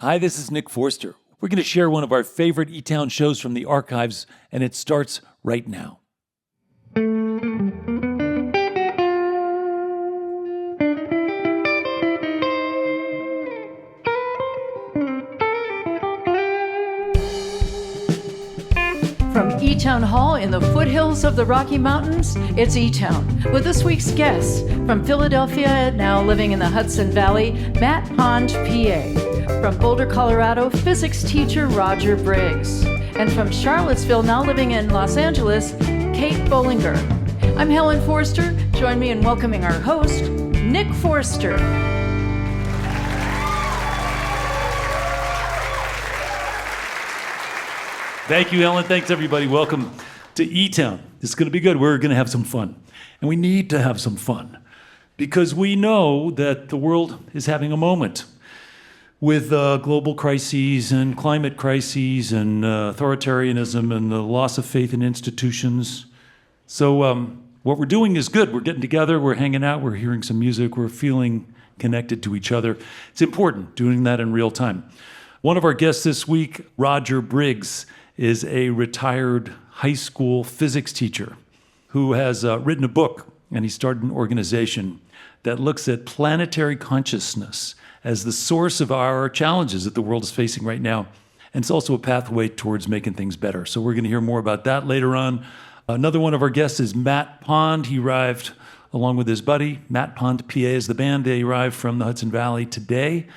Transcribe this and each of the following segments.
Hi, this is Nick Forster. We're going to share one of our favorite eTown shows from the archives, and it starts right now. From eTown Hall in the foothills of the Rocky Mountains, it's eTown, with this week's guest from Philadelphia, now living in the Hudson Valley, Matt Pond, PA. From Boulder, Colorado, physics teacher Roger Briggs. And from Charlottesville, now living in Los Angeles, Kate Bollinger. I'm Helen Forster. Join me in welcoming our host, Nick Forster. Thank you, Ellen. Thanks, everybody. Welcome to eTown. It's going to be good. We're going to have some fun. And we need to have some fun because we know that the world is having a moment with global crises and climate crises and authoritarianism and the loss of faith in institutions. So what we're doing is good. We're getting together. We're hanging out. We're hearing some music. We're feeling connected to each other. It's important doing that in real time. One of our guests this week, Roger Briggs, is a retired high school physics teacher who has written a book, and he started an organization that looks at planetary consciousness as the source of our challenges that the world is facing right now. And it's also a pathway towards making things better. So we're going to hear more about that later on. Another one of our guests is Matt Pond. He arrived along with his buddy. Matt Pond, PA is the band. They arrived from the Hudson Valley today,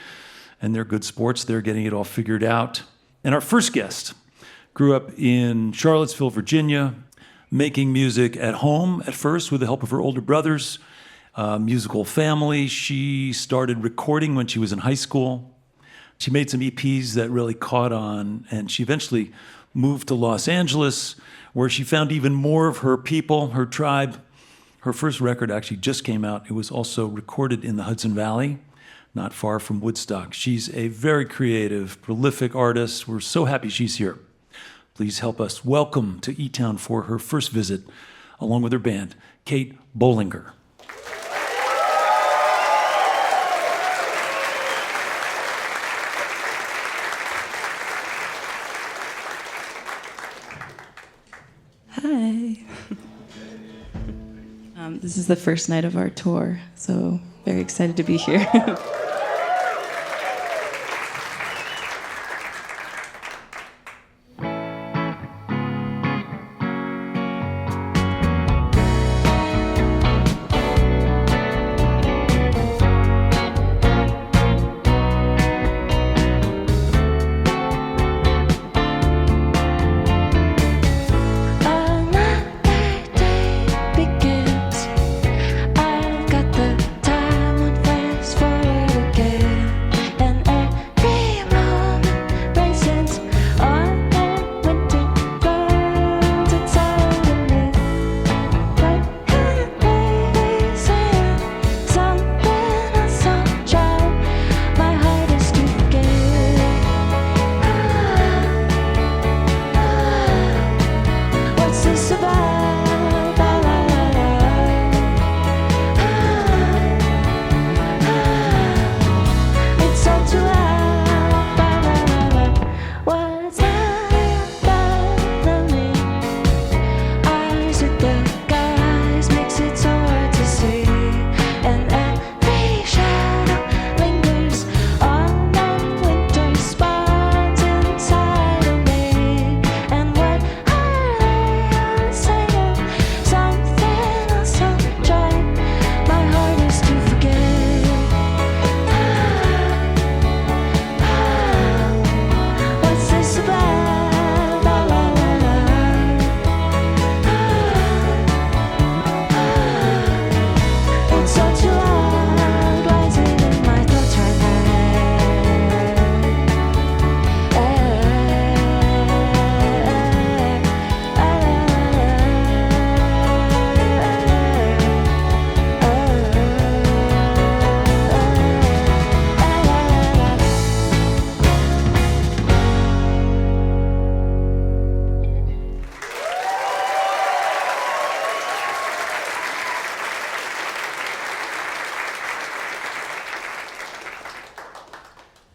and they're good sports. They're getting it all figured out. And our first guest grew up in Charlottesville, Virginia, making music at home at first with the help of her older brothers. Musical family. She started recording when she was in high school. She made some EPs that really caught on, and she eventually moved to Los Angeles, where she found even more of her people, her tribe. Her first record actually just came out. It was also recorded in the Hudson Valley, not far from Woodstock. She's a very creative, prolific artist. We're so happy she's here. Please help us welcome to eTown for her first visit, along with her band, Kate Bollinger. Hi. This is the first night of our tour, so very excited to be here. I've got the time and place for you to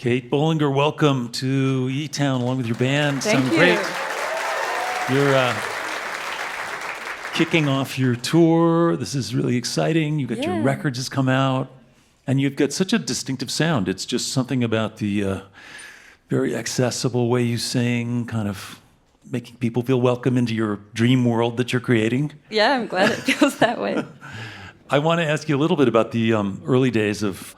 Kate Bollinger, welcome to eTown along with your band. Thank Sound you. great. You're kicking off your tour. This is really exciting. You got your Yeah. records has come out, and you've got such a distinctive sound. It's just something about the very accessible way you sing, kind of making people feel welcome into your dream world that you're creating. Yeah, I'm glad it feels that way. I want to ask you a little bit about the early days of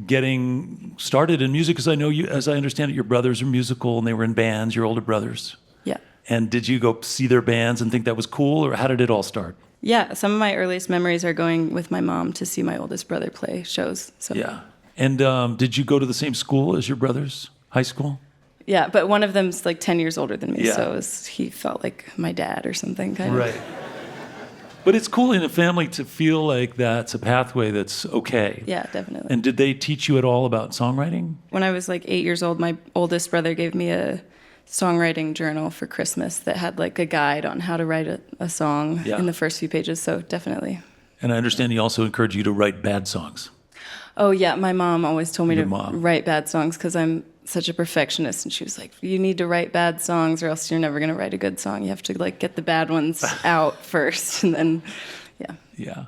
getting started in music, because I know you, as I understand it, your brothers are musical and they were in bands, your older brothers. Yeah. And did you go see their bands and think that was cool, or how did it all start? Yeah, some of my earliest memories are going with my mom to see my oldest brother play shows. So Yeah. And did you go to the same school as your brothers? High school? yeah, but one of them's like 10 years older than me, Yeah. so he felt like my dad or something kind of. Right. But it's cool in a family to feel like that's a pathway that's okay. Yeah, definitely. And did they teach you at all about songwriting? When I was like 8 years old, my oldest brother gave me a songwriting journal for Christmas that had like a guide on how to write a song Yeah. in the first few pages, so definitely. And I understand he also encouraged you to write bad songs. Oh yeah, my mom always told me Your to mom. write bad songs because I'm such a perfectionist, and she was like, "You need to write bad songs, or else you're never gonna write a good song. You have to like get the bad ones out first, and then, yeah." Yeah.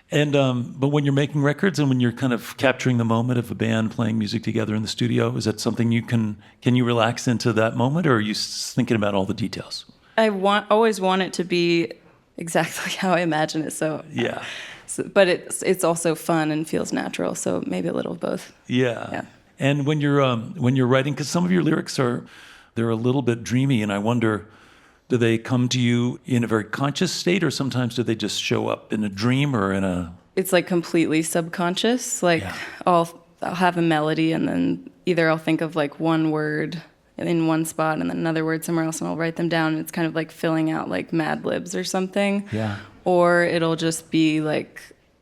And but when you're making records and when you're kind of capturing the moment of a band playing music together in the studio, is that something you can you relax into that moment, or are you thinking about all the details? I always want it to be exactly how I imagine it. So Yeah. but it's also fun and feels natural. So maybe a little of both. Yeah. Yeah. And when you're writing, because some of your lyrics they're a little bit dreamy, and I wonder, do they come to you in a very conscious state, or sometimes do they just show up in a dream or in a? It's like completely subconscious. Like Yeah. I'll have a melody, and then either I'll think of like one word in one spot and then another word somewhere else, and I'll write them down, and it's kind of like filling out like Mad Libs or something. Yeah. Or it'll just be like,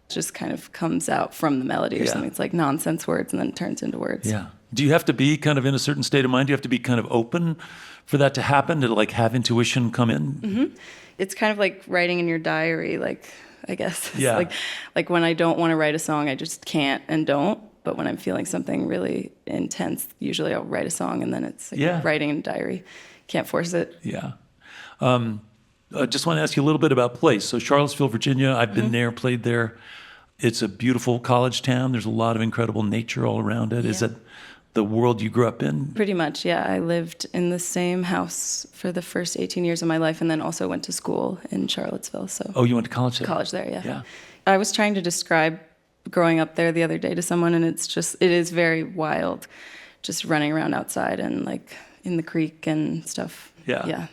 just kind of comes out from the melody or Yeah. something. It's like nonsense words and then it turns into words. Yeah. Do you have to be kind of in a certain state of mind? Do you have to be kind of open for that to happen, to like have intuition come in? Mm-hmm. It's kind of like writing in your diary, like, I guess. It's Yeah. like when I don't want to write a song, I just can't and don't. But when I'm feeling something really intense, usually I'll write a song, and then it's like Yeah. writing in a diary. Can't force it. Yeah. I just want to ask you a little bit about place. So Charlottesville, Virginia, I've been there, played there. It's a beautiful college town. There's a lot of incredible nature all around it. Is Yeah. that the world you grew up in? Pretty much, yeah. I lived in the same house for the first 18 years of my life, and then also went to school in Charlottesville. So Oh, you went to college there? college there, yeah. Yeah. I was trying to describe growing up there the other day to someone, and it is very wild, just running around outside and like in the creek and stuff. Yeah. Yeah.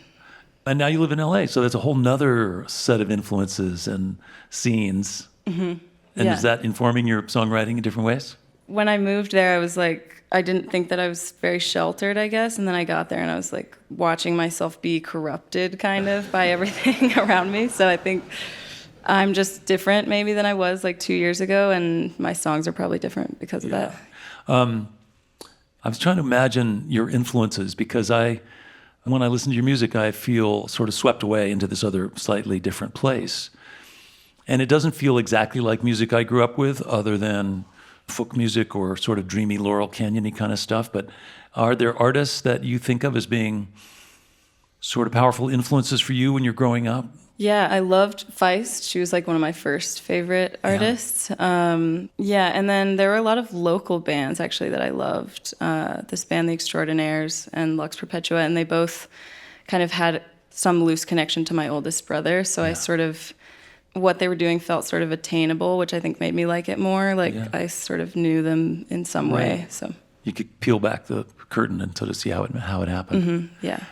And now you live in LA, so that's a whole nother set of influences and scenes. And Yeah. is that informing your songwriting in different ways? When I moved there, I was like, I didn't think that I was very sheltered, I guess. And then I got there and I was like watching myself be corrupted kind of by everything around me. So I think I'm just different maybe than I was like 2 years ago. And my songs are probably different because of that. I was trying to imagine your influences, because when I listen to your music, I feel sort of swept away into this other slightly different place. And it doesn't feel exactly like music I grew up with, other than folk music or sort of dreamy Laurel Canyon-y kind of stuff. But are there artists that you think of as being sort of powerful influences for you when you're growing up? Yeah, I loved Feist. She was like one of my first favorite artists. Yeah, and then there were a lot of local bands actually that I loved. This band, The Extraordinaires and Lux Perpetua, and they both kind of had some loose connection to my oldest brother. So I sort of, what they were doing felt sort of attainable, which I think made me like it more. Like I sort of knew them in some way. Right. So You could peel back the curtain and sort of see how it happened. yeah.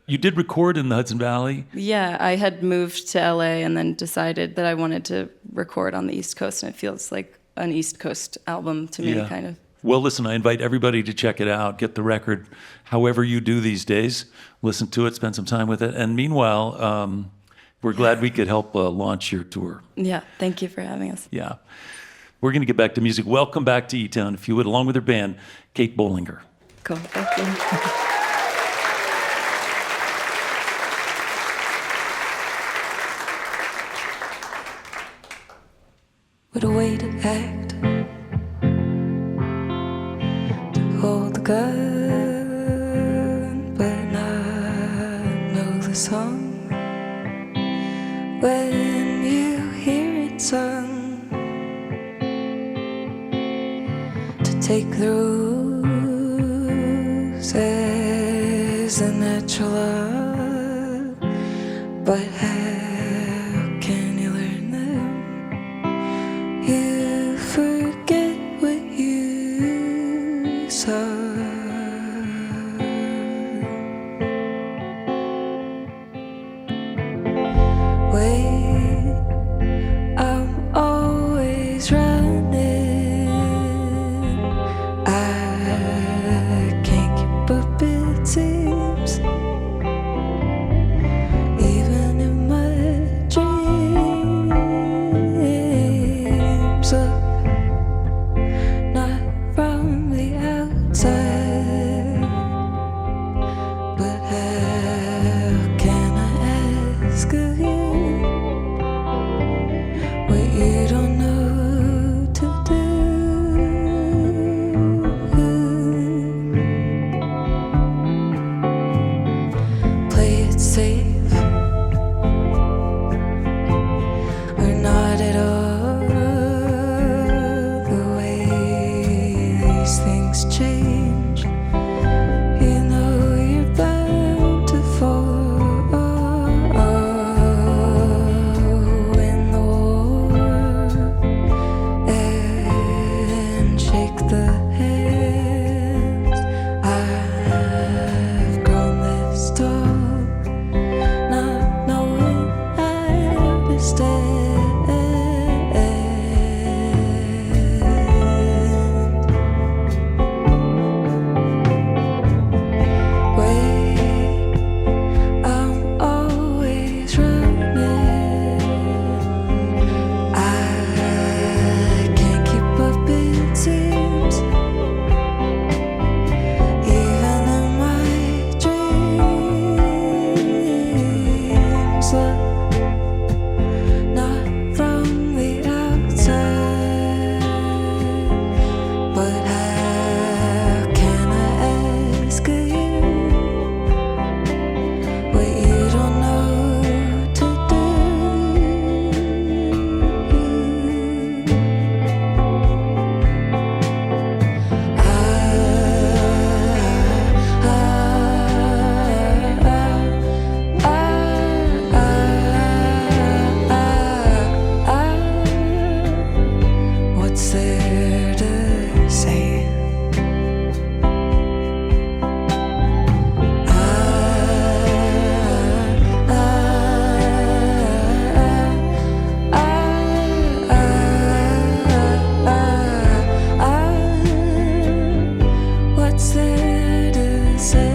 You did record in the Hudson Valley. Yeah, I had moved to LA and then decided that I wanted to record on the East Coast, and it feels like an East Coast album to me, kind of. Well, listen, I invite everybody to check it out, get the record, however you do these days. Listen to it, spend some time with it. And meanwhile, we're glad we could help launch your tour. Yeah, thank you for having us. Yeah. We're going to get back to music. Welcome back to eTown, if you would, along with her band, Kate Bollinger. Cool, thank you. What a way to act. forgotten, but not know the song. When you hear it sung, to take the rules as a natural law, but how can you learn them? You forget what you saw. Wait, I'm always running. I can't keep up, it seems. Even in my dreams, look, not from the outside, but how can I ask again what you don't know to do? Play it safe or not at all. The way these things change, you know you're bound to fall. Win the war and shake the hands. I've grown this tall, not knowing how to stand. Wait, I'm always running. I can't keep up, it seems. Even in my dreams, look, not from the outside, but how can I ask you what you don't know to do? What's there to say? What's there to say?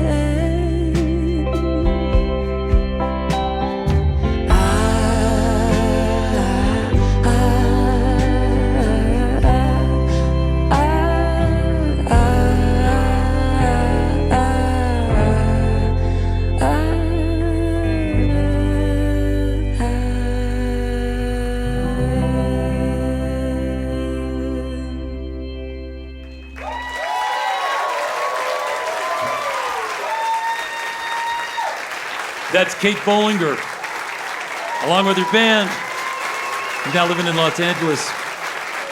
That's Kate Bollinger, along with her band. She's now living in Los Angeles.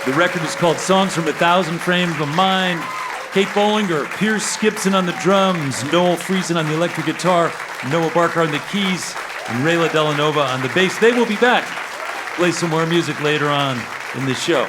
The record is called Songs from a Thousand Frames of Mind. Kate Bollinger, Pierce Gibson on the drums, Noel Friesen on the electric guitar, Noah Barker on the keys, and Rayla Delanova on the bass. They will be back. Play some more music later on in the show.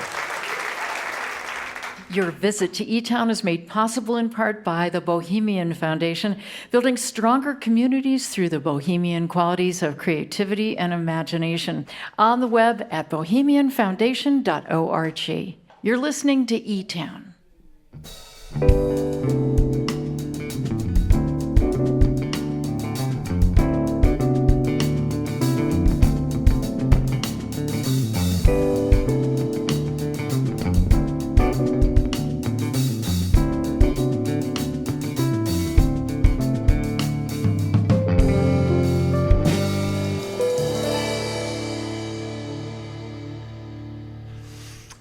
Your visit to eTown is made possible in part by the Bohemian Foundation, building stronger communities through the bohemian qualities of creativity and imagination. On the web at bohemianfoundation.org. You're listening to eTown.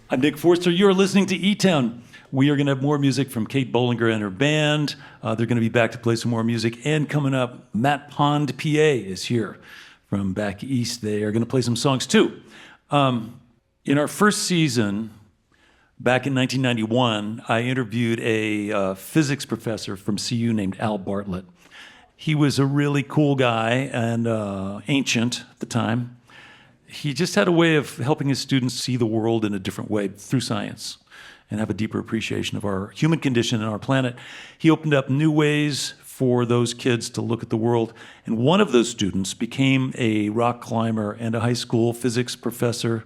I'm Nick Forster. You're listening to eTown. We are going to have more music from Kate Bollinger and her band. They're going to be back to play some more music. And coming up, Matt Pond, PA, is here from back east. They are going to play some songs too. In our first season, back in 1991, I interviewed a physics professor from CU named Al Bartlett. He was a really cool guy and ancient at the time. He just had a way of helping his students see the world in a different way through science and have a deeper appreciation of our human condition and our planet. He opened up new ways for those kids to look at the world. And one of those students became a rock climber and a high school physics professor.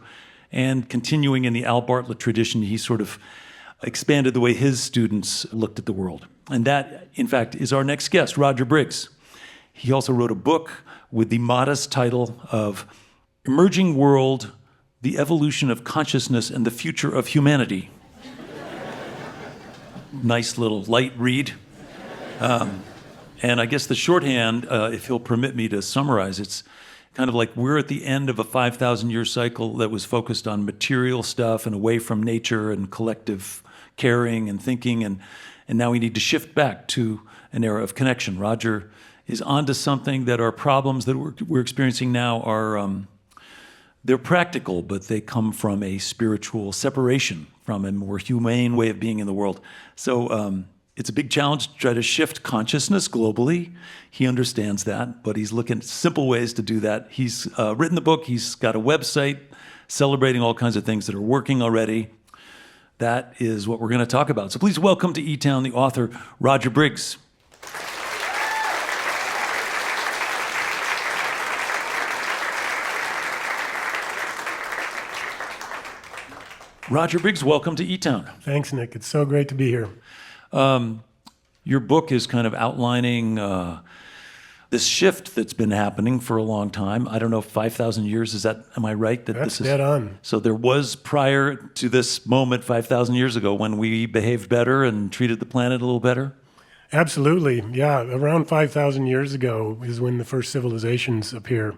And continuing in the Al Bartlett tradition, he sort of expanded the way his students looked at the world. And that, in fact, is our next guest, Roger Briggs. He also wrote a book with the modest title of Emerging World, The Evolution of Consciousness and the Future of Humanity. Nice little light read. And I guess the shorthand, if he'll permit me to summarize, it's kind of like we're at the end of a 5,000-year cycle that was focused on material stuff and away from nature and collective caring and thinking, and now we need to shift back to an era of connection. Roger is onto something that our problems that we're experiencing now are, they're practical, but they come from a spiritual separation from a more humane way of being in the world. So it's a big challenge to try to shift consciousness globally. He understands that, but he's looking at simple ways to do that. He's written the book. He's got a website celebrating all kinds of things that are working already. That is what we're going to talk about. So please welcome to eTown the author, Roger Briggs. Roger Briggs, welcome to eTown. Thanks, Nick. It's so great to be here. Your book is kind of outlining this shift that's been happening for a long time. I don't know, 5,000 years, is that, am I right? That's dead on. So there was, prior to this moment 5,000 years ago, when we behaved better and treated the planet a little better? Absolutely, yeah. Around 5,000 years ago is when the first civilizations appear.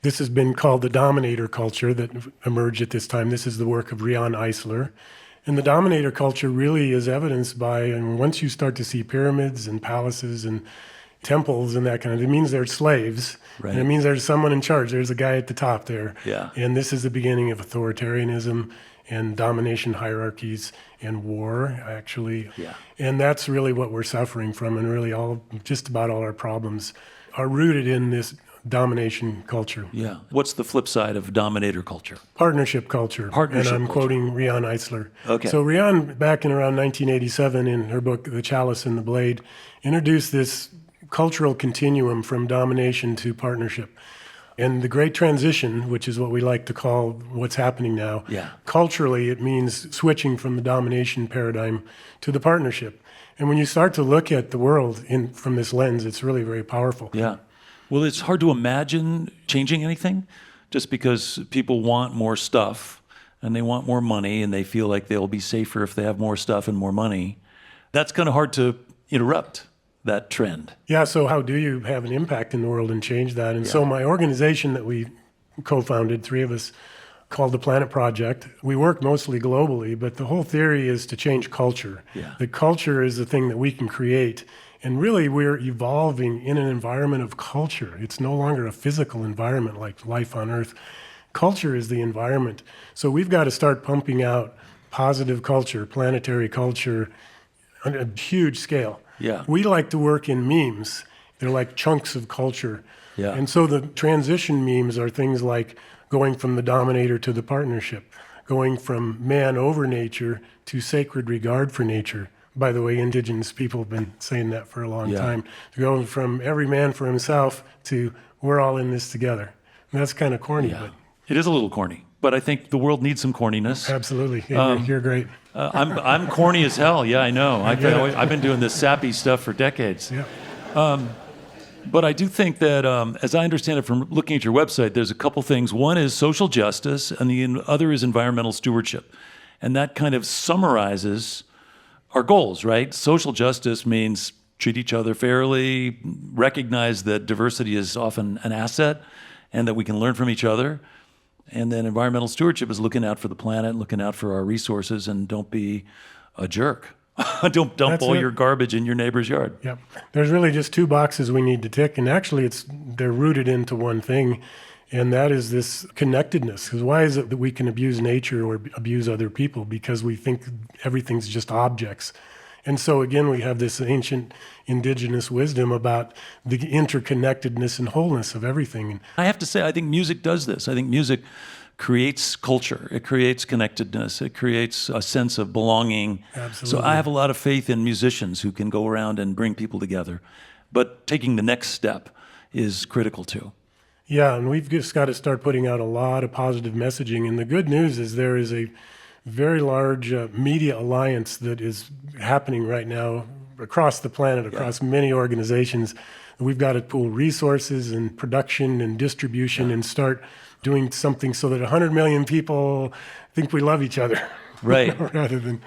This has been called the dominator culture that emerged at this time. This is the work of Rian Eisler. And the dominator culture really is evidenced by, and once you start to see pyramids and palaces and temples and that kind of, it means they're slaves. Right. And it means there's someone in charge. There's a guy at the top there. Yeah. And this is the beginning of authoritarianism and domination hierarchies and war, actually. Yeah. And that's really what we're suffering from, and really just about all our problems are rooted in this domination culture. Yeah. What's the flip side of dominator culture? Partnership culture. Partnership And I'm culture. quoting Rian Eisler. Okay. So Rian, back in around 1987, in her book, The Chalice and the Blade, introduced this cultural continuum from domination to partnership. And the Great Transition, which is what we like to call what's happening now, Yeah. culturally it means switching from the domination paradigm to the partnership. And when you start to look at the world from this lens, it's really very powerful. Yeah. Well, it's hard to imagine changing anything just because people want more stuff and they want more money and they feel like they'll be safer if they have more stuff and more money. That's kind of hard to interrupt that trend. Yeah, so how do you have an impact in the world and change that? And so my organization that we co-founded, three of us, called the Planet Project, we work mostly globally, but the whole theory is to change culture. Yeah. The culture is the thing that we can create. And really, we're evolving in an environment of culture. It's no longer a physical environment like life on Earth. Culture is the environment. So we've got to start pumping out positive culture, planetary culture, on a huge scale. Yeah. We like to work in memes. They're like chunks of culture. Yeah. And so the transition memes are things like going from the dominator to the partnership, going from man over nature to sacred regard for nature. By the way, indigenous people have been saying that for a long time. Going from every man for himself to we're all in this together. And that's kind of corny, but It is a little corny, but I think the world needs some corniness. absolutely. You're great. I'm corny as hell. Yeah, I know. I've been doing this sappy stuff for decades. Yeah. But I do think that, as I understand it from looking at your website, there's a couple things. One is social justice, and the other is environmental stewardship. And that kind of summarizes our goals, right? Social justice means treat each other fairly, recognize that diversity is often an asset, and that we can learn from each other. And then environmental stewardship is looking out for the planet, looking out for our resources, and don't be a jerk. Don't dump That's all it. your garbage in your neighbor's yard. Yep. There's really just two boxes we need to tick, and actually they're rooted into one thing, and that is this connectedness. Because why is it that we can abuse nature or abuse other people? Because we think everything's just objects. And so again, we have this ancient indigenous wisdom about the interconnectedness and wholeness of everything. I have to say, I think music does this. I think music creates culture. It creates connectedness. It creates a sense of belonging. Absolutely. So I have a lot of faith in musicians who can go around and bring people together. But taking the next step is critical too. Yeah, and we've just got to start putting out a lot of positive messaging. And the good news is there is a very large media alliance that is happening right now across the planet, across many organizations. We've got to pool resources and production and distribution and start doing something so that 100 million people think we love each other. Right. Rather than,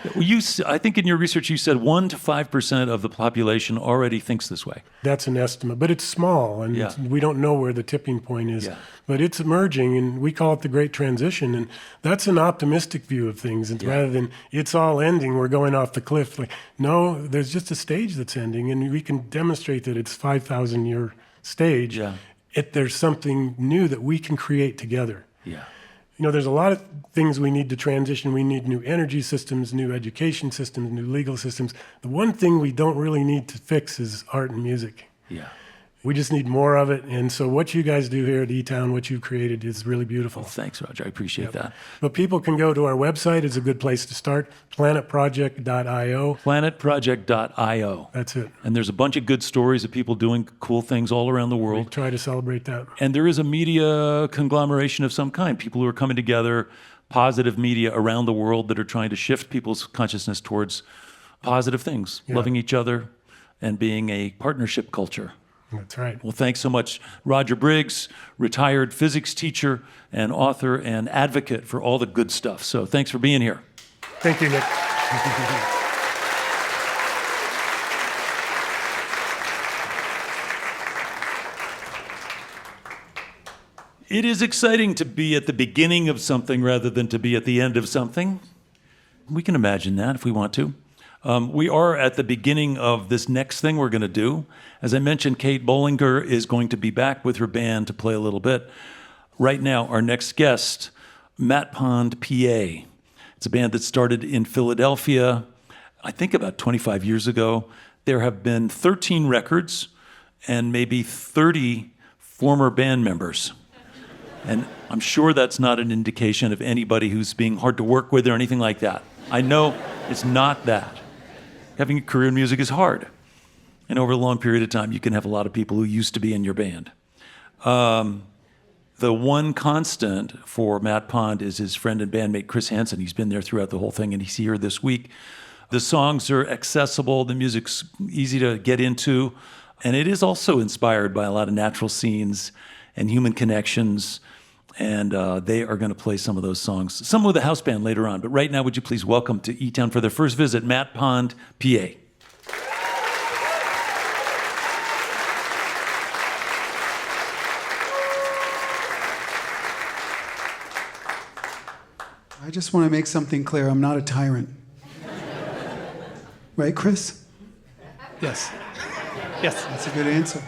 I think in your research you said 1 to 5% of the population already thinks this way. that's an estimate, but it's small, and Yeah. we don't know where the tipping point is. Yeah. But it's emerging, and we call it the Great Transition, and that's an optimistic view of things. And rather than it's all ending, we're going off the cliff. Like, no, there's just a stage that's ending, and we can demonstrate that it's 5,000-year stage. Yeah. There's something new that we can create together. Yeah. You know, there's a lot of things we need to transition. We need new energy systems, new education systems, new legal systems. The one thing we don't really need to fix is art and music. Yeah. We just need more of it. And so what you guys do here at eTown, what you've created is really beautiful. Well, thanks, Roger. I appreciate that. But people can go to our website. It's a good place to start, planetproject.io. Planetproject.io. That's it. And there's a bunch of good stories of people doing cool things all around the world. Try to celebrate that. And there is a media conglomeration of some kind, people who are coming together, positive media around the world that are trying to shift people's consciousness towards positive things, loving each other and being a partnership culture. That's right. Well, thanks so much, Roger Briggs, retired physics teacher and author and advocate for all the good stuff. So thanks for being here. Thank you, Nick. It is exciting to be at the beginning of something rather than to be at the end of something. We can imagine that if we want to. We are at the beginning of this next thing we're going to do. As I mentioned, Kate Bollinger is going to be back with her band to play a little bit. Right now, our next guest, Matt Pond, PA. It's a band that started in Philadelphia, I think about 25 years ago. There have been 13 records and maybe 30 former band members. And I'm sure that's not an indication of anybody who's being hard to work with or anything like that. I know it's not that. Having a career in music is hard. And over a long period of time, you can have a lot of people who used to be in your band. The one constant for Matt Pond is his friend and bandmate, Chris Hansen. He's been there throughout the whole thing, and he's here this week. The songs are accessible. The music's easy to get into. And it is also inspired by a lot of natural scenes and human connections. And they are going to play some of those songs, some with a house band later on. But right now, would you please welcome to eTown for their first visit, Matt Pond, PA. I just want to make something clear. I'm not a tyrant. Right, Chris? Yes. Yes. That's a good answer.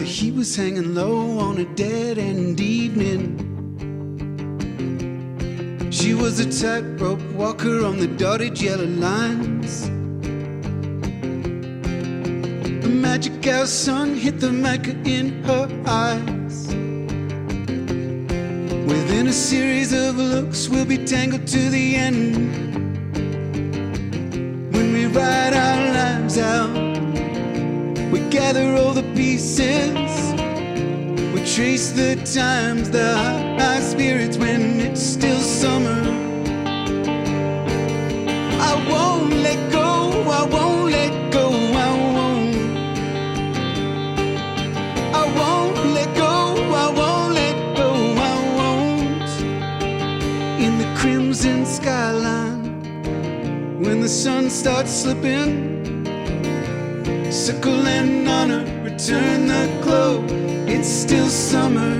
He was hanging low on a dead-end evening. She was a tightrope walker on the dotted yellow lines. The magic hour sun hit the mica in her eyes. Within a series of looks, we'll be tangled to the end. When we write our lives out, we gather all the pieces. We trace the times, the high spirits when it's still summer. I won't let go, I won't let go, I won't. I won't let go, I won't let go, I won't. skyline. When the sun starts slipping, circle and honor, return the glow. It's still summer.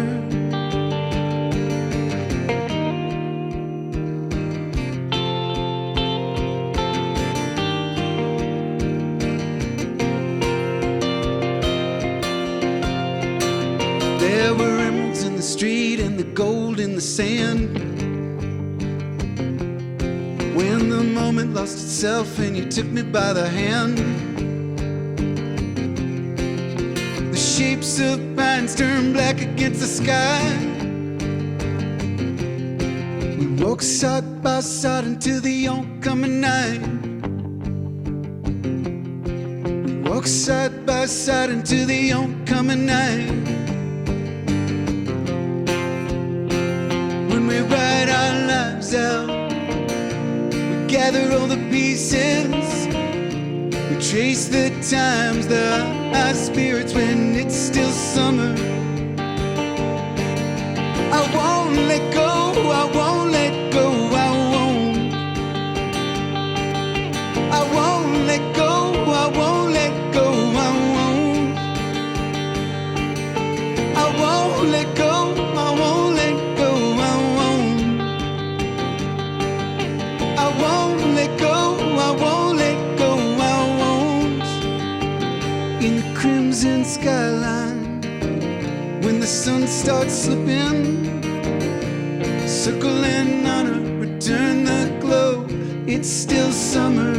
There were emeralds in the street and the gold in the sand. When the moment lost itself and you took me by the hand, the shapes of pines turned black against the sky. We walked side by side into the oncoming night. We walked side by side into the oncoming night. When we write our lives out, we gather all the pieces, we trace the times, the high spirits when it's still summer. I won't let go, I won't let go, I won't. I won't let go, I won't let go, I won't. I won't let go, I won't let go, I won't. I won't let go, I won't let go, I won't. In the crimson skyline, when the sun starts slipping, circle and honor, return the glow. It's still summer.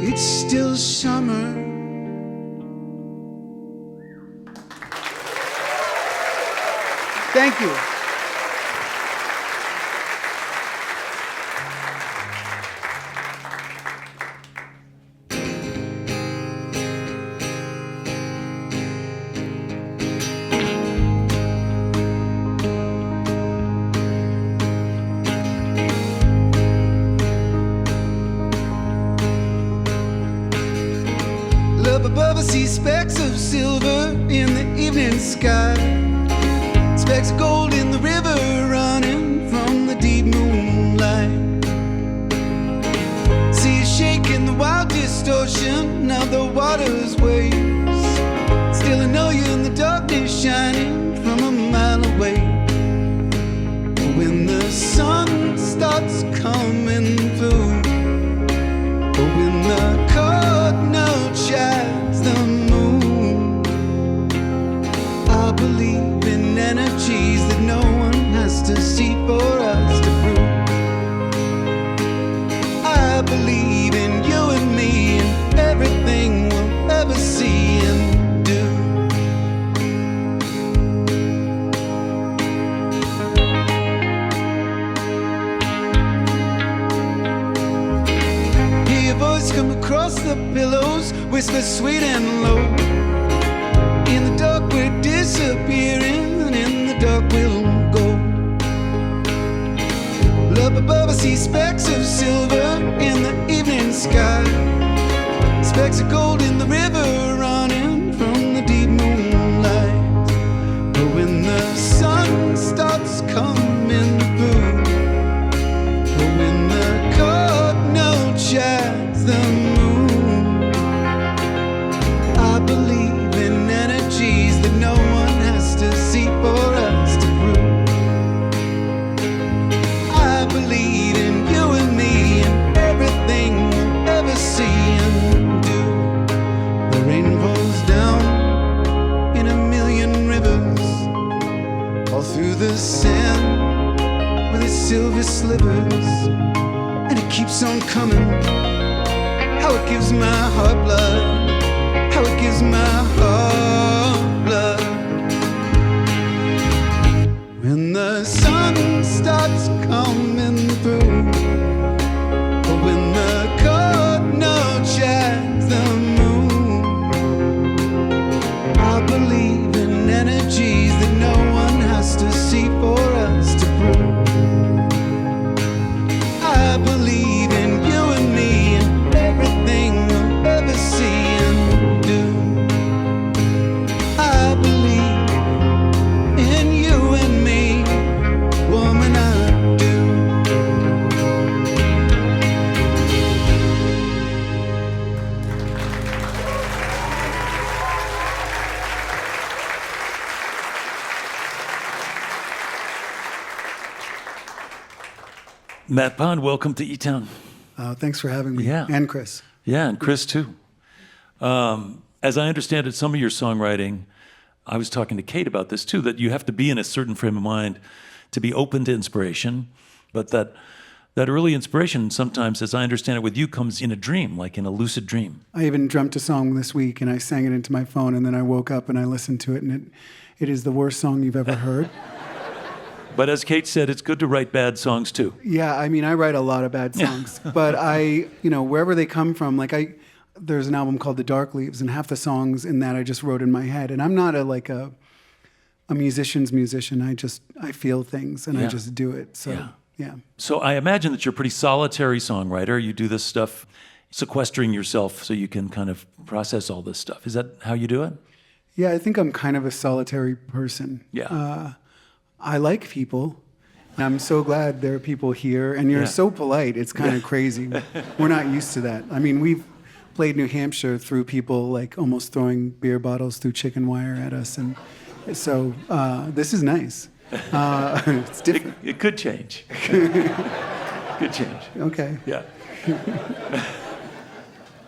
It's still summer. Thank you. Up above I see specks of silver in the evening sky, specks of gold in the river running from the deep moonlight. See you shaking the wild distortion of the water's waves. Still I know you in the darkness shining from a mile away. When the sun starts coming through, when the cardinal chides the moon, I believe in energies that no one has to see for us to prove. I believe in you and me and everything we'll ever see and do. Hear your voice come across the pillows, whisper sweet and low. In the dark we're disappearing, and in the dark we'll go. Up above I see specks of silver in the evening sky, specks of gold in the river running from the deep moonlight. But when the sun starts coming through, but when the cardinal chides the moon, I believe in energies that no one has to see for us to prove. I believe in you and me and everything we'll ever see and do. The rain rolls down in a million rivers, all through the sand with its silver slivers, and it keeps on coming. How it gives my heart blood, how it gives my heart blood. When the sun starts coming through, or when the cardinal chides the moon, I believe in energies that no one has to see for us to prove. I believe in you and me Matt Pond, welcome to eTown. Thanks for having me. Yeah. And Chris. Yeah, and Chris too. As I understand it, some of your songwriting, I was talking to Kate about this too, that you have to be in a certain frame of mind to be open to inspiration, but that early inspiration sometimes, as I understand it with you, comes in a dream, like in a lucid dream. I even dreamt a song this week, and I sang it into my phone, and then I woke up and I listened to it, and it is the worst song you've ever heard. But as Kate said, it's good to write bad songs too. Yeah, I mean, I write a lot of bad songs, but wherever they come from, there's an album called The Dark Leaves, and half the songs in that I just wrote in my head. And I'm not a musician's musician. I feel things, and I just do it. So, yeah. So I imagine that you're a pretty solitary songwriter. You do this stuff sequestering yourself so you can kind of process all this stuff. Is that how you do it? Yeah, I think I'm kind of a solitary person. Yeah. I like people. And I'm so glad there are people here. And you're so polite. It's kind of crazy. We're not used to that. I mean, we've played New Hampshire through people like almost throwing beer bottles through chicken wire at us. And so this is nice. It's different. It could change. Could change. Okay. Yeah.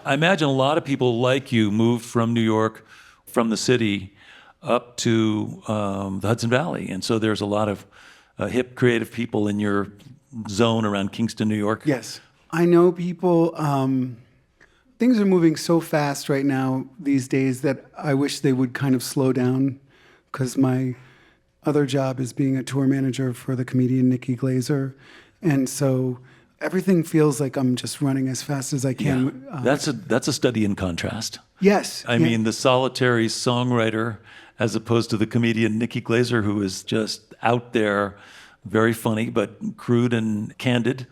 I imagine a lot of people like you moved from New York, from the city, up to the Hudson Valley. And so there's a lot of hip, creative people in your zone around Kingston, New York. Yes. I know people, things are moving so fast right now these days that I wish they would kind of slow down, because my other job is being a tour manager for the comedian Nikki Glazer. And so everything feels like I'm just running as fast as I can. Yeah. That's a study in contrast. Yes. I mean, the solitary songwriter as opposed to the comedian Nikki Glazer, who is just out there, very funny, but crude and candid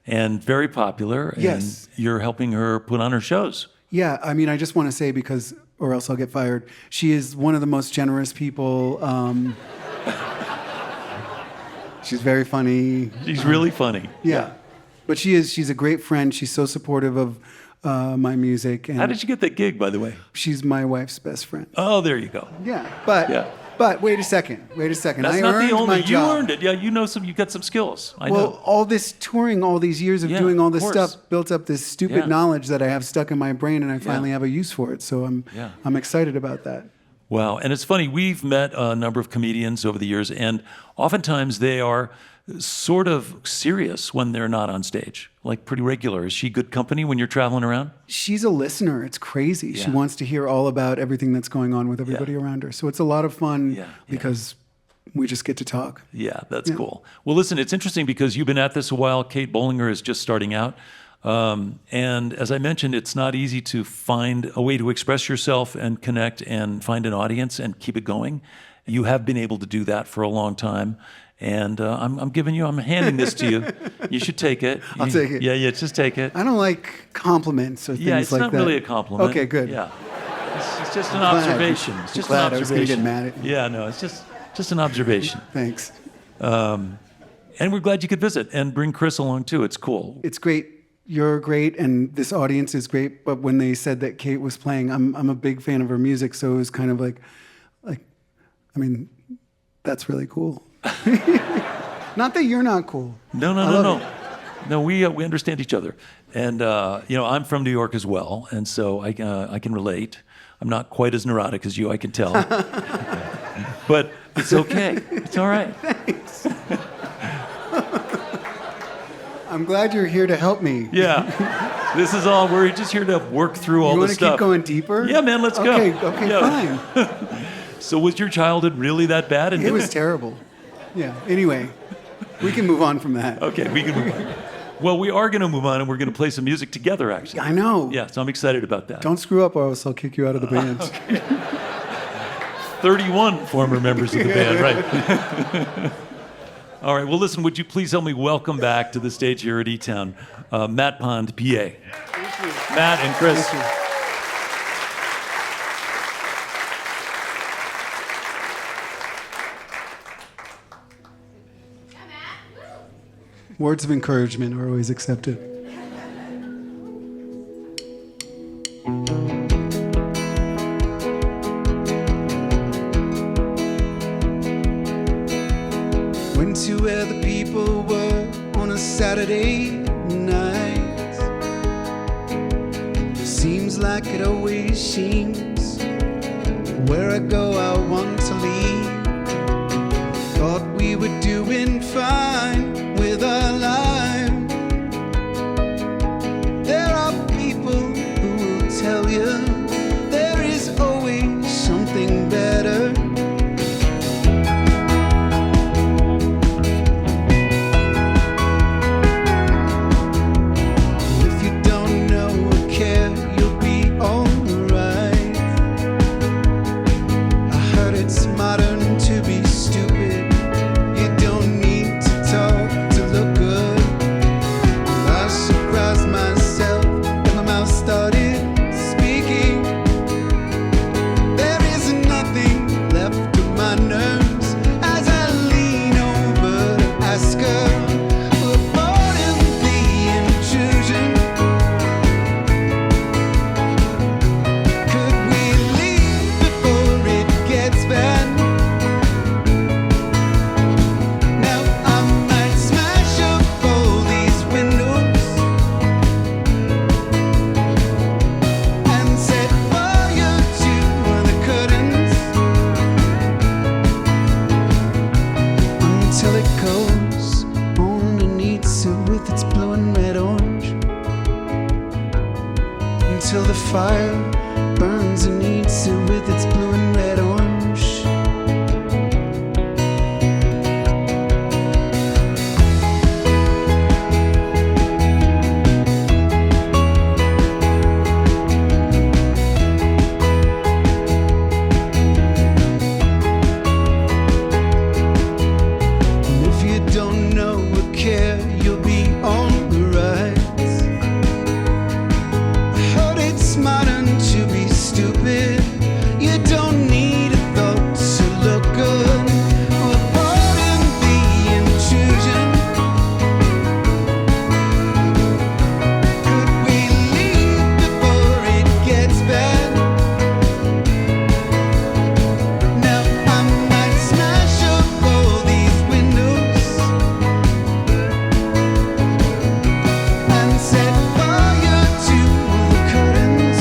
and very popular. Yes. And you're helping her put on her shows. Yeah, I mean, I just want to say, because, or else I'll get fired, she is one of the most generous people. She's very funny. She's really funny. Yeah. But she's a great friend. She's so supportive of my music. And How did you get that gig, by the way? she's my wife's best friend. Oh, there you go. Yeah. Yeah. But wait a second. That's I not earned the only. my You job. earned it. Yeah, you got some skills. I Well, know. all this touring, all these years of doing all this of course. stuff built up this stupid Yeah. knowledge that I have stuck in my brain, and I finally have a use for it. So I'm excited about that. Wow. And it's funny, we've met a number of comedians over the years, and oftentimes they are sort of serious when they're not on stage, like pretty regular. Is she good company when you're traveling around? She's a listener. It's crazy. She Yeah. wants to hear all about everything that's going on with everybody around her. So it's a lot of fun because we just get to talk. Yeah, that's cool. Well, listen, it's interesting because you've been at this a while. Kate Bollinger is just starting out. And as I mentioned, it's not easy to find a way to express yourself and connect and find an audience and keep it going. You have been able to do that for a long time. And I'm handing this to you. You should take it. I'll take it. Yeah, just take it. I don't like compliments or things Yeah, it's like not that. really a compliment. Okay, good. Yeah. It's just an glad. observation. It's I'm just glad. an I was gonna observation. get mad at you. Yeah, no, it's just an observation. Thanks. And we're glad you could visit and bring Chris along too. It's cool. It's great. You're great, and this audience is great. But when they said that Kate was playing, I'm a big fan of her music, so it was kind of like, I mean, that's really cool. Not that you're not cool. No. No, we understand each other. And, I'm from New York as well, and so I can relate. I'm not quite as neurotic as you, I can tell. But it's okay. It's all right. Thanks. I'm glad you're here to help me. Yeah. This is all, we're just here to work through all You this want to stuff. keep going deeper? Yeah, man, let's go. Okay, Yeah. fine. So was your childhood really that bad? It was terrible. Yeah, anyway, we can move on from that. Okay, we can move on. Well, we are going to move on, and we're going to play some music together, actually. I know. Yeah, so I'm excited about that. Don't screw up or else I'll kick you out of the band. 31 former members of the band, right? All right, well, listen, would you please help me welcome back to the stage here at eTown, Matt Pond, PA. Matt and Chris. Thank you. Words of encouragement are always accepted. Went to where the people were on a Saturday Saturday night. Seems like it always seems. Where I go, I want to leave. Thought we were doing fine with our lives. There are people who will tell you there is always something better. If you don't know or care, you'll be alright. I heard it's modern to be stupid. You don't need to talk to look good. I surprised myself when my mouth started speaking. There is nothing left of my nerves as I lean over to ask her for pardon the intrusion. Could we leave before it gets bad? Now I might smash up all these windows and set fire to the curtains until it goes on and eats it with its blue and red orange, until the fire burns and eats it with its blue and red orange. And if you don't know or care, you'll be alright. I heard it's modern to be stupid. You don't need a thought to look good. Well, pardon the intrusion. Could we leave before it gets bad? Now I might smash up all these windows and set fire to the curtains.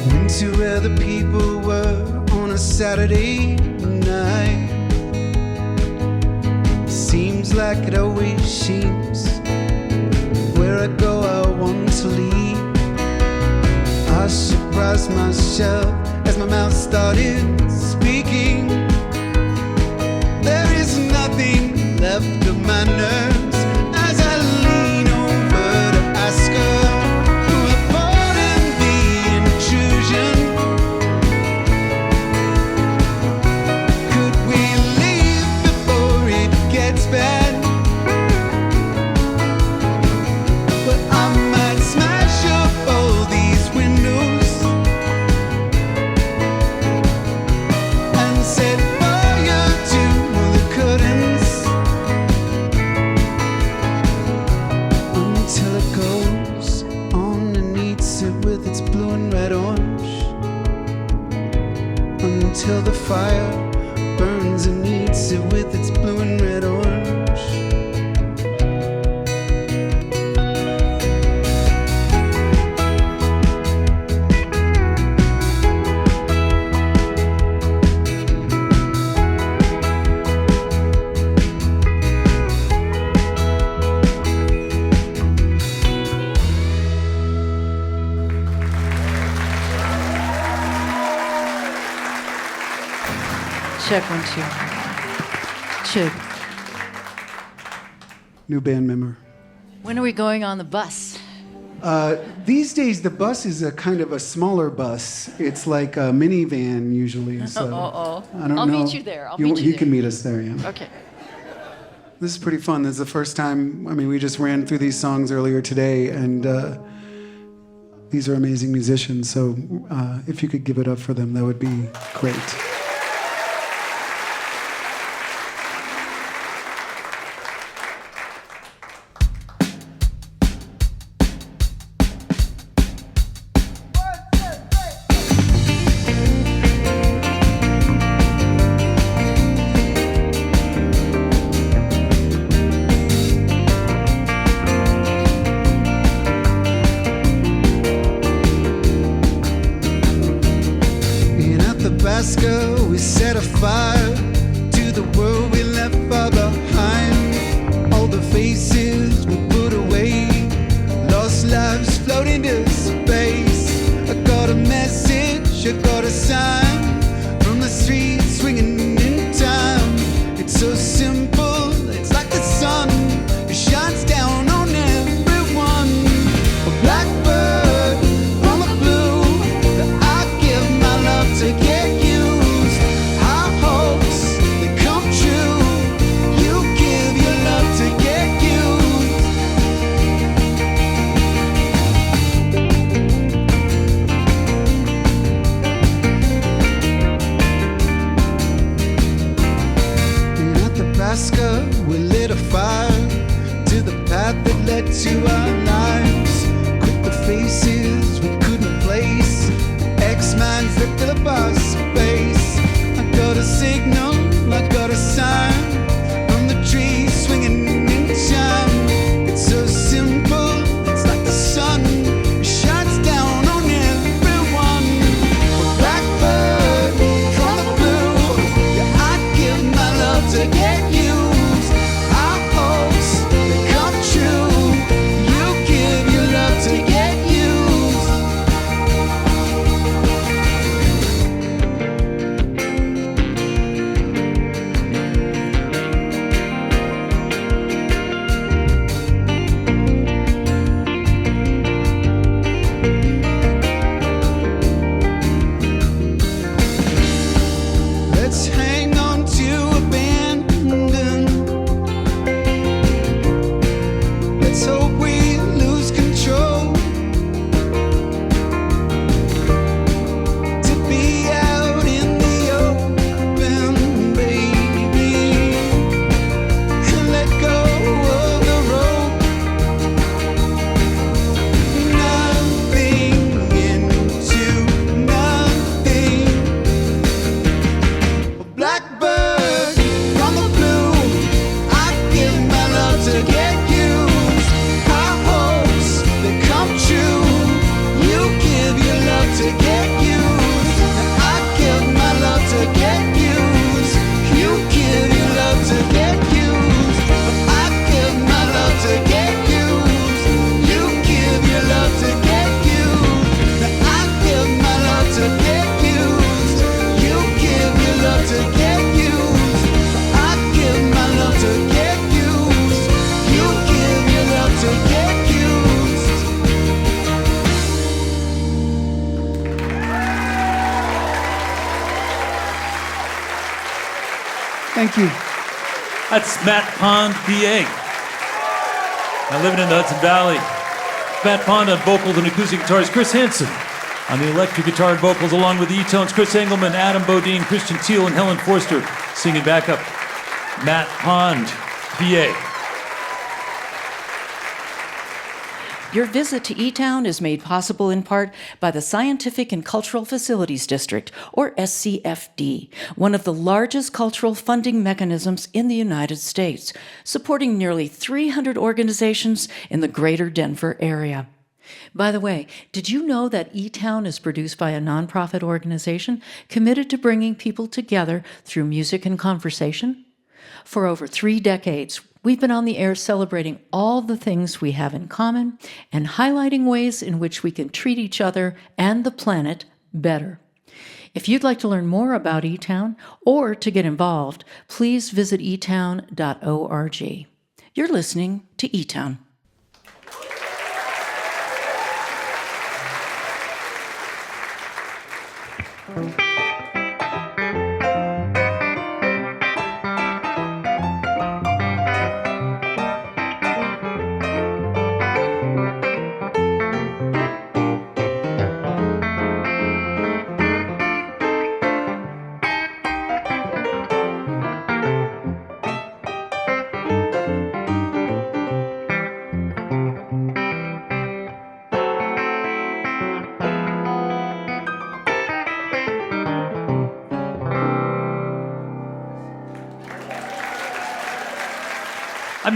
Went to where the people were on a Saturday night. Seems like it always seems. Where I go, I want to leave. I surprised myself as my mouth started speaking. There is nothing left of my nerves as I lean over to ask her for pardon the intrusion. Could we leave before it gets bad? But I might smash up all these windows and set fire to the curtains until it goes on and eats it with its blue and red orange, until the fire burns and eats it with its blue and red orange. Check 1, 2. Chig. New band member. When are we going on the bus? These days, the bus is a kind of a smaller bus. It's like a minivan usually. So I don't I'll know. meet you there. I'll meet you You there. can meet us there, yeah. Okay. This is pretty fun. This is the first time, I mean, we just ran through these songs earlier today, and these are amazing musicians, so if you could give it up for them, that would be great. We set a fire to the world we left far behind. All the faces we put away, lost lives floating to space. I got a message, I got a sign from the street swinging in time. It's so simple, it's like the sun, it shines down on everyone. A blackbird from the blue, that I give my love to get. We lit a fire to the path that led to our lives. Quit the faces we couldn't place, X-minds that fill up our space. I got a signal, I got a sign from the trees swinging in time. It's so simple, it's like the sun, it shines down on everyone. A blackbird from the blue, yeah, I'd give my love to get you. Thank you. That's Matt Pond, PA. Now living in the Hudson Valley. Matt Pond on vocals and acoustic guitars. Chris Hansen on the electric guitar and vocals, along with the eTones. Chris Engelman, Adam Bodine, Christian Thiel, and Helen Forster singing backup. Matt Pond, PA. Your visit to eTown is made possible in part by the Scientific and Cultural Facilities District, or SCFD, one of the largest cultural funding mechanisms in the United States, supporting nearly 300 organizations in the greater Denver area. By the way, did you know that eTown is produced by a nonprofit organization committed to bringing people together through music and conversation? For over 3 decades, we've been on the air celebrating all the things we have in common and highlighting ways in which we can treat each other and the planet better. If you'd like to learn more about eTown or to get involved, please visit etown.org. You're listening to eTown.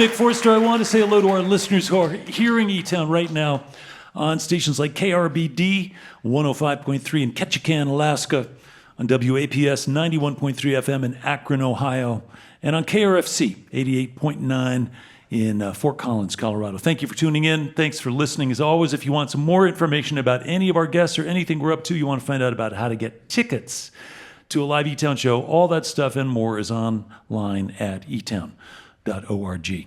Nick Forster. I want to say hello to our listeners who are hearing eTown right now on stations like KRBD 105.3 in Ketchikan, Alaska, on WAPS 91.3 FM in Akron, Ohio, and on KRFC 88.9 in Fort Collins, Colorado. Thank you for tuning in. Thanks for listening. As always, if you want some more information about any of our guests or anything we're up to, you want to find out about how to get tickets to a live eTown show, all that stuff and more is online at eTown.org.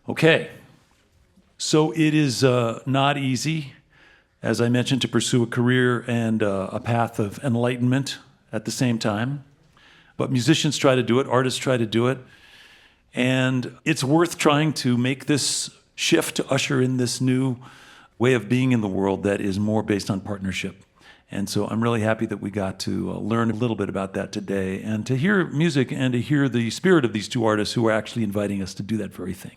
Okay, so it is not easy, as I mentioned, to pursue a career and a path of enlightenment at the same time. But musicians try to do it, artists try to do it, and it's worth trying to make this shift to usher in this new way of being in the world that is more based on partnership. And so I'm really happy that we got to learn a little bit about that today and to hear music and to hear the spirit of these two artists who are actually inviting us to do that very thing.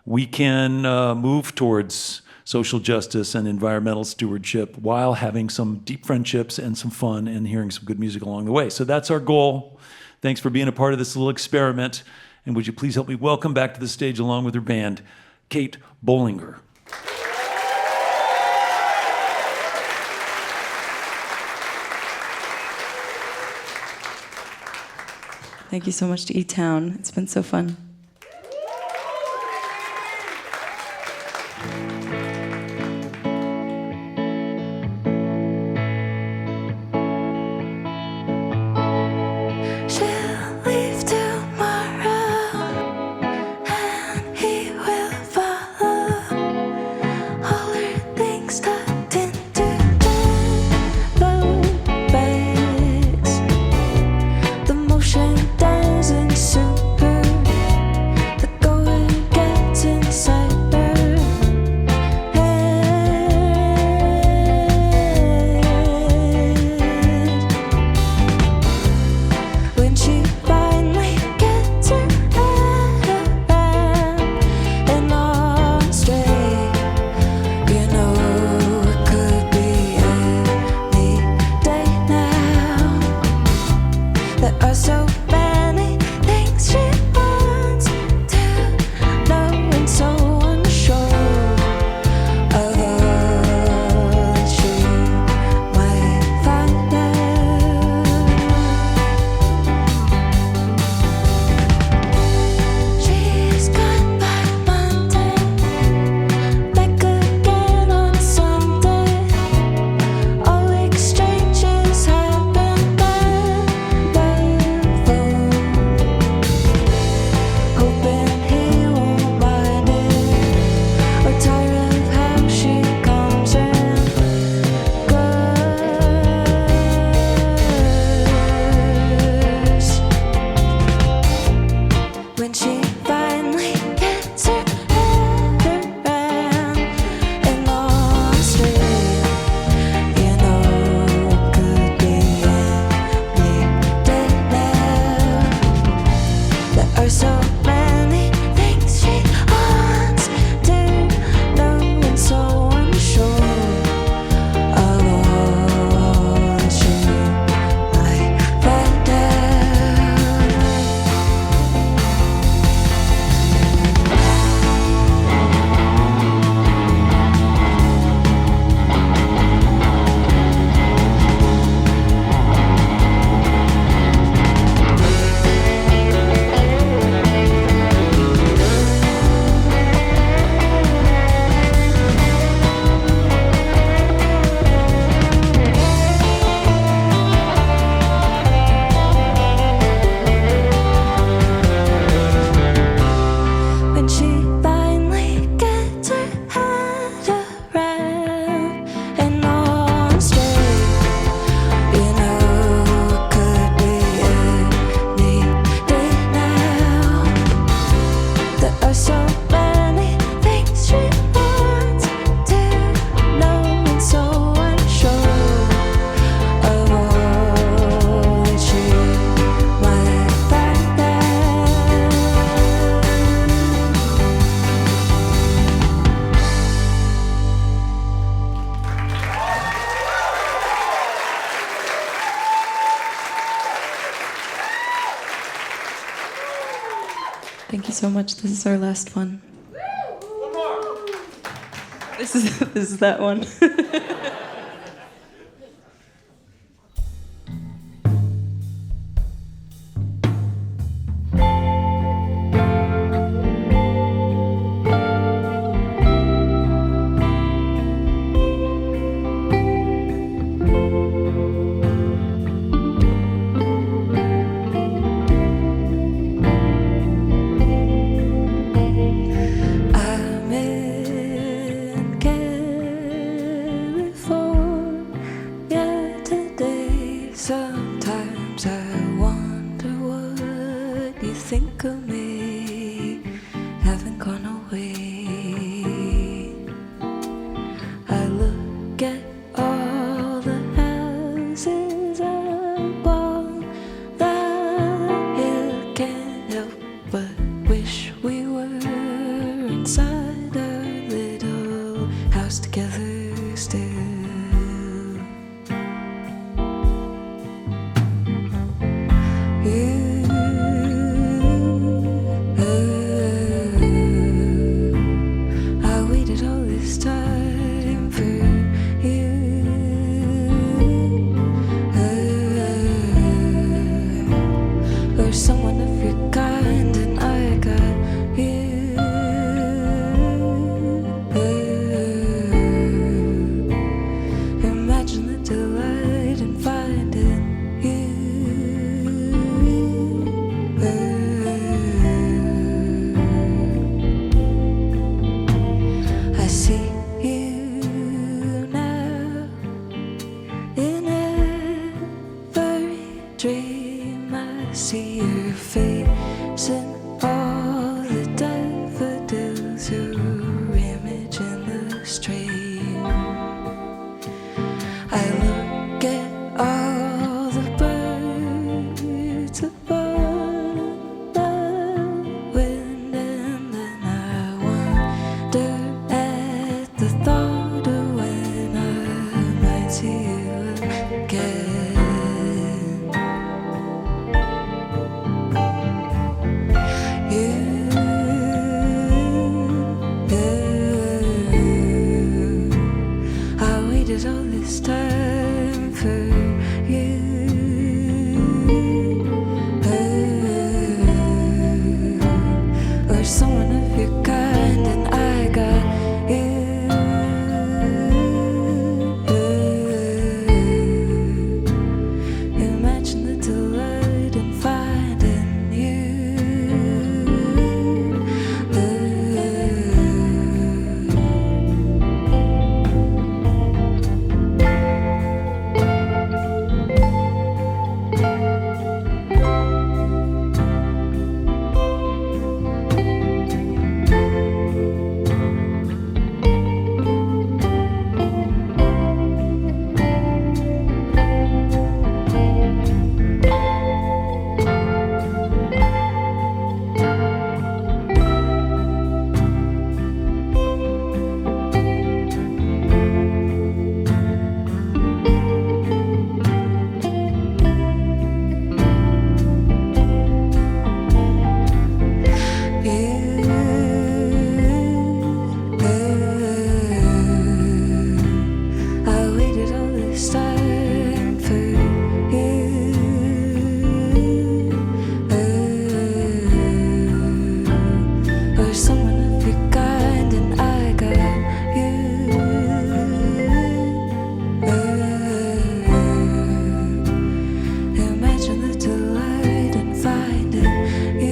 We can move towards social justice and environmental stewardship while having some deep friendships and some fun and hearing some good music along the way. So that's our goal. Thanks for being a part of this little experiment. And would you please help me welcome back to the stage along with her band, Kate Bollinger. Thank you so much to eTown. It's been so fun. She'll leave tomorrow, and he will follow. All her things tucked into duffel bags. The motion doesn't suit her. you so much. This is our last one. One more. This is that one. I'm in California today. Sometimes I wonder what you think of me. Haven't gone away. I look at all the houses along the hill. Can't help but wish we were inside our little house together still. You, I waited all this time for you. Or someone of your kind, and I got you. Imagine the delight in finding you. I see you now in every dream. I see your face in all the daffodils, your image in the stream. I look at all the birds upon the wind, and then I wonder at the thought of when I might see you again. You, I waited all this time for you. Or someone of your kind, and I got you. Imagine the delight in finding you. I waited all this time for you. Or someone of your kind, and I got you. Imagine the delight in finding you.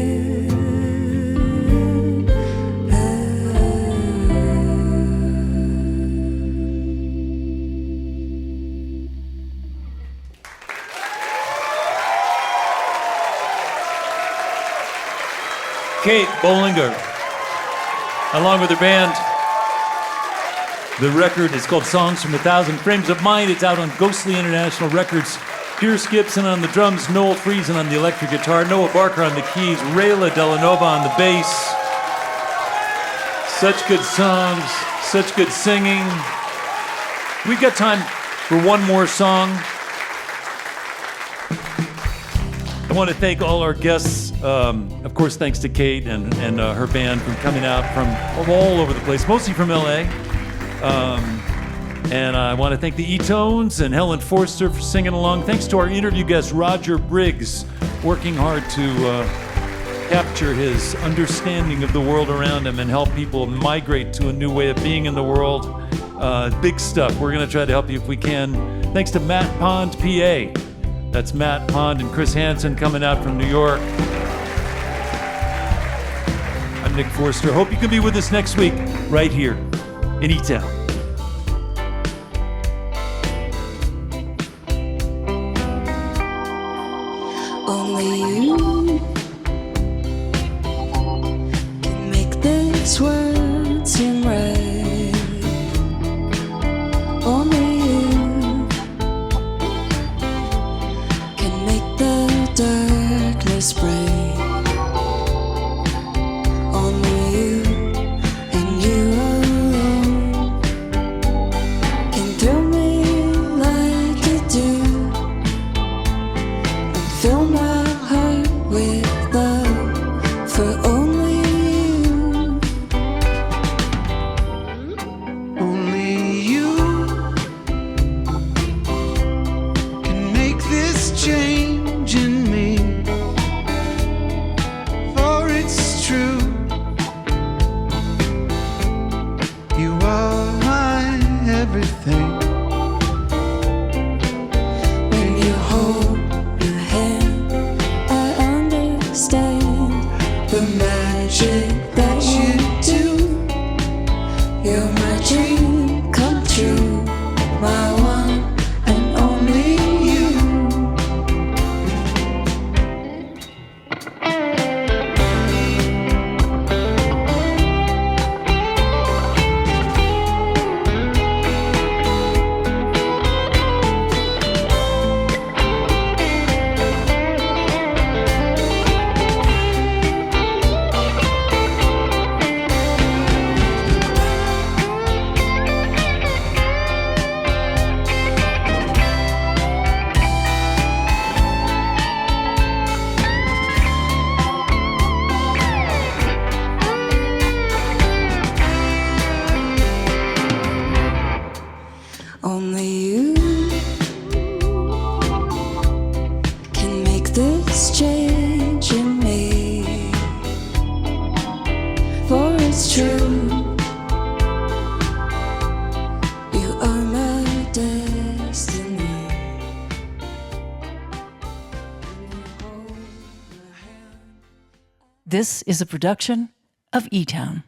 Kate Bollinger, along with her band. The record is called Songs from a Thousand Frames of Mind. It's out on Ghostly International Records. Pierce Gibson on the drums, Noel Friesen on the electric guitar, Noah Barker on the keys, Rayla Delanova on the bass. Such good songs, such good singing. We've got time for one more song. I want to thank all our guests. Of course, thanks to Kate and her band for coming out from all over the place, mostly from LA. And I want to thank the eTones and Helen Forster for singing along. Thanks to our interview guest, Roger Briggs, working hard to capture his understanding of the world around him and help people migrate to a new way of being in the world. Big stuff. We're going to try to help you if we can. Thanks to Matt Pond, PA. That's Matt Pond and Chris Hansen coming out from New York. I'm Nick Forster. Hope you can be with us next week right here in eTown. Only you can make this world seem right. Only you can make the darkness bright. Only you and you alone can thrill me like you do and fill my heart with love for only you. Only you can make this change in me, for it's true. You are my everything. When you hold my hand, I understand the magic that you do. You're my dream come true, my one and only you. Only you can make this change in me, for it's true. You are my destiny. This is a production of eTown.